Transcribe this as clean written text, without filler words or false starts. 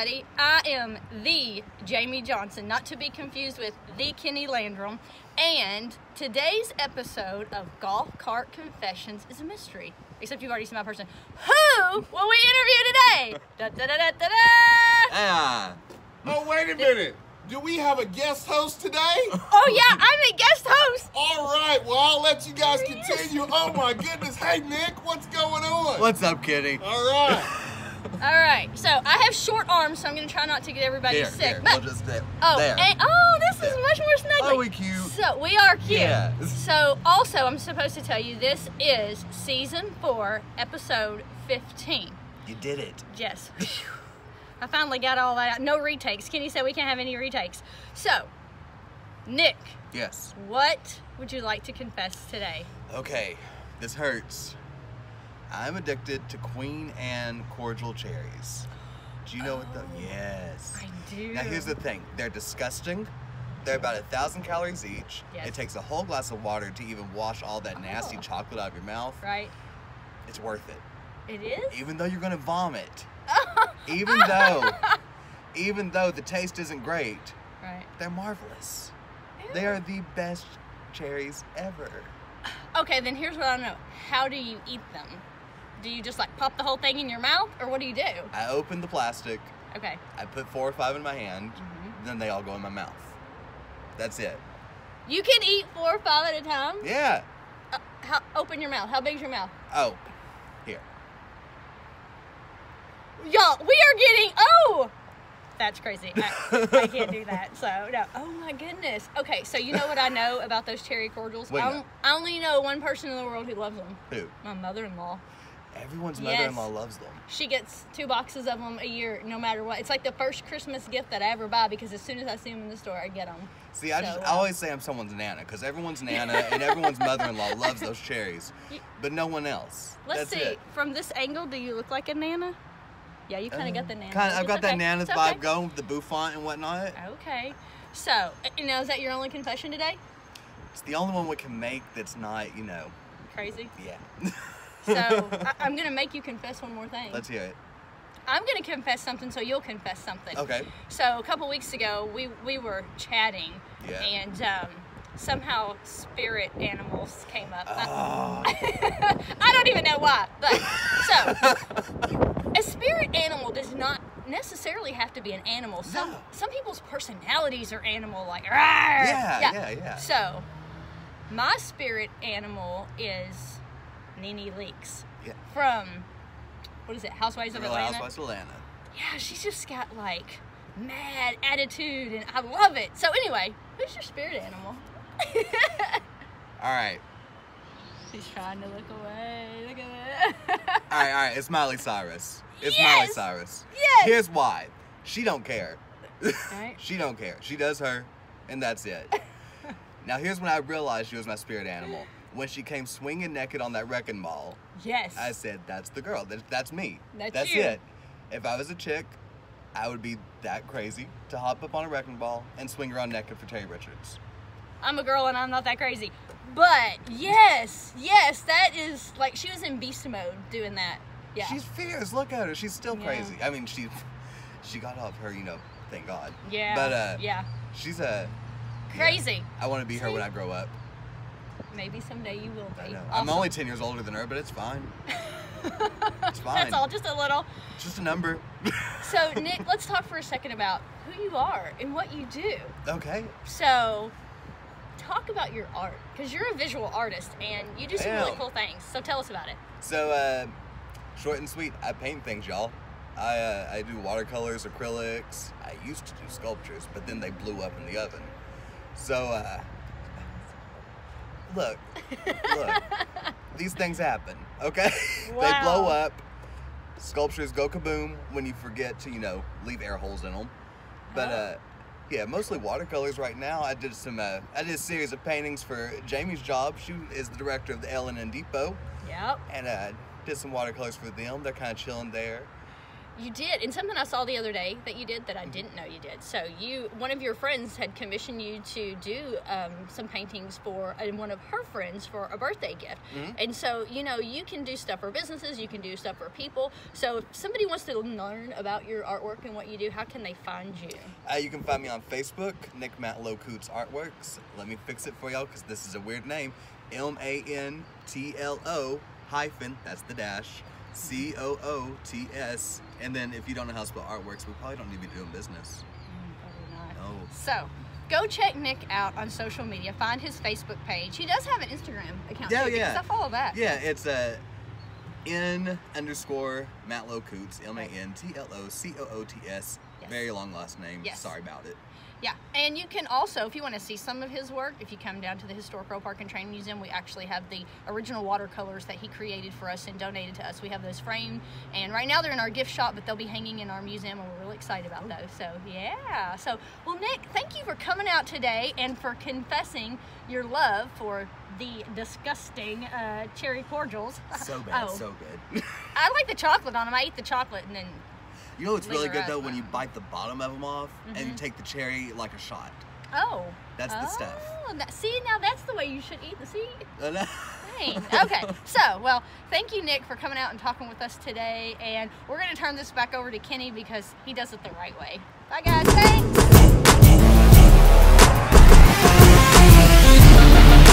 everybody. I am the Jamie Johnson, not to be confused with the Kinny Landrum. And today's episode of Golf Cart Confessions is a mystery. Except you've already seen my person. Who will we interview today? Da, da, da, da, da, da. Oh, wait a minute. Do we have a guest host today? Oh, yeah, I'm a guest host. All right, well, I'll let you guys continue. Oh, my goodness. Hey, Nick, what's going on? What's up, Kitty? All right. All right, so I have short arms, so I'm going to try not to get everybody sick. Here, but, we'll just there. This is much more snuggly. Oh, we cute. So, we are cute. Yeah. So, also, I'm supposed to tell you, this is Season 4, Episode 15. You did it. Yes. I finally got all that out. No retakes. Kenny said we can't have any retakes. So, Nick. Yes. What would you like to confess today? Okay, this hurts. I'm addicted to Queen Anne cordial cherries. Do you know what the... Yes. I do. Now here's the thing. They're disgusting. They're about 1,000 calories each. Yes. It takes a whole glass of water to even wash all that nasty chocolate out of your mouth. Right. It's worth it. It is? Even though you're gonna vomit. Even though the taste isn't great. Right. They're marvelous. Ew. They are the best cherries ever. Okay, then here's what I know. How do you eat them? Do you just like pop the whole thing in your mouth, or what do you do? I open the plastic. Okay. I put 4 or 5 in my hand. Then they all go in my mouth. That's it. You can eat 4 or 5 at a time? Yeah. Open your mouth. How big's your mouth? Oh, here. Y'all, we are getting, that's crazy. I can't do that, so no. Oh my goodness. Okay, so you know what I know about those cherry cordials? I only know one person in the world who loves them. Who? My mother-in-law. Everyone's mother-in-law loves them. She gets 2 boxes of them a year, no matter what. It's like the first Christmas gift that I ever buy, because as soon as I see them in the store, I get them. See, I always say I'm someone's nana, because everyone's nana and everyone's mother-in-law loves those cherries, but no one else. Let's see. From this angle, do you look like a nana? Yeah, you kind of got the nana. I've got that nana's vibe going with the bouffant and whatnot. Okay. So, is that your only confession today? It's the only one we can make that's not, crazy? Yeah. So, I'm going to make you confess one more thing. Let's hear it. I'm going to confess something, so you'll confess something. Okay. So, a couple weeks ago, we were chatting, and somehow spirit animals came up. Oh. I don't even know why, but, so, a spirit animal does not necessarily have to be an animal. Some people's personalities are animal, like, rawr. Yeah. So, my spirit animal is Nene Leakes from, what is it, Housewives of Atlanta? Housewives of Atlanta. Yeah, she's just got like mad attitude and I love it. So anyway, who's your spirit animal? All right. She's trying to look away. Look at it. All right. It's Miley Cyrus. It's Miley Cyrus. Yes. Here's why. She don't care. Right. She don't care. She does her, and that's it. Now here's when I realized she was my spirit animal. When she came swinging naked on that wrecking ball. Yes. I said, that's the girl. That's me. That's you. It. If I was a chick, I would be that crazy to hop up on a wrecking ball and swing around naked for Terry Richards. I'm a girl and I'm not that crazy. But yes, that is like, she was in beast mode doing that. Yeah. She's fierce. Look at her. She's still crazy. I mean, she got off her, thank God. Yeah. But yeah. She's crazy. Yeah, I want to be her when I grow up. Maybe someday you will be. I know. Awesome. I'm only 10 years older than her, but it's fine. It's fine. That's all, just a little. It's just a number. So, Nick, let's talk for a second about who you are and what you do. Okay. So, talk about your art, because you're a visual artist and you do some really cool things. So tell us about it. So, short and sweet, I paint things, y'all. I do watercolors, acrylics. I used to do sculptures, but then they blew up in the oven. So, look, these things happen, okay? Wow. They blow up. Sculptures go kaboom when you forget to, leave air holes in them. But, yeah, mostly watercolors right now. I did a series of paintings for Jamie's job. She is the director of the L&N Depot. Yep. And did some watercolors for them. They're kind of chilling there. You did, and something I saw the other day that you did that I didn't know you did. So one of your friends had commissioned you to do some paintings for one of her friends for a birthday gift. And so, you know, you can do stuff for businesses, you can do stuff for people. So if somebody wants to learn about your artwork and what you do, how can they find you? You can find me on Facebook, Nick Mantlo-Coots Artworks. Let me fix it for y'all because this is a weird name. MANTLO hyphen, that's the dash, COOTS. And then if you don't know how to spell artworks, we probably don't need to be doing business. Probably not. No. So go check Nick out on social media. Find his Facebook page. He does have an Instagram account Yeah, too, yeah. because I follow that. Yeah, it's N_Mantlo-Coots, MANTLO_COOTS. Yes. Very long last name. Yes. Sorry about it. Yeah, and you can also, if you want to see some of his work, if you come down to the Historical Park and Training Museum, we actually have the original watercolors that he created for us and donated to us. We have those framed, and right now they're in our gift shop, but they'll be hanging in our museum, and we're really excited about those. So, yeah. So, well, Nick, thank you for coming out today and for confessing your love for the disgusting cherry cordials. So bad, Oh. so good. I like the chocolate on them. I eat the chocolate and then... You know what's really Leave good her though? out. When you bite the bottom of them off and you take the cherry like a shot. Oh. That's the stuff. See, now that's the way you should eat the seed. No. Dang. Okay, so, well, thank you, Nick, for coming out and talking with us today. And we're going to turn this back over to Kenny because he does it the right way. Bye, guys. Thanks.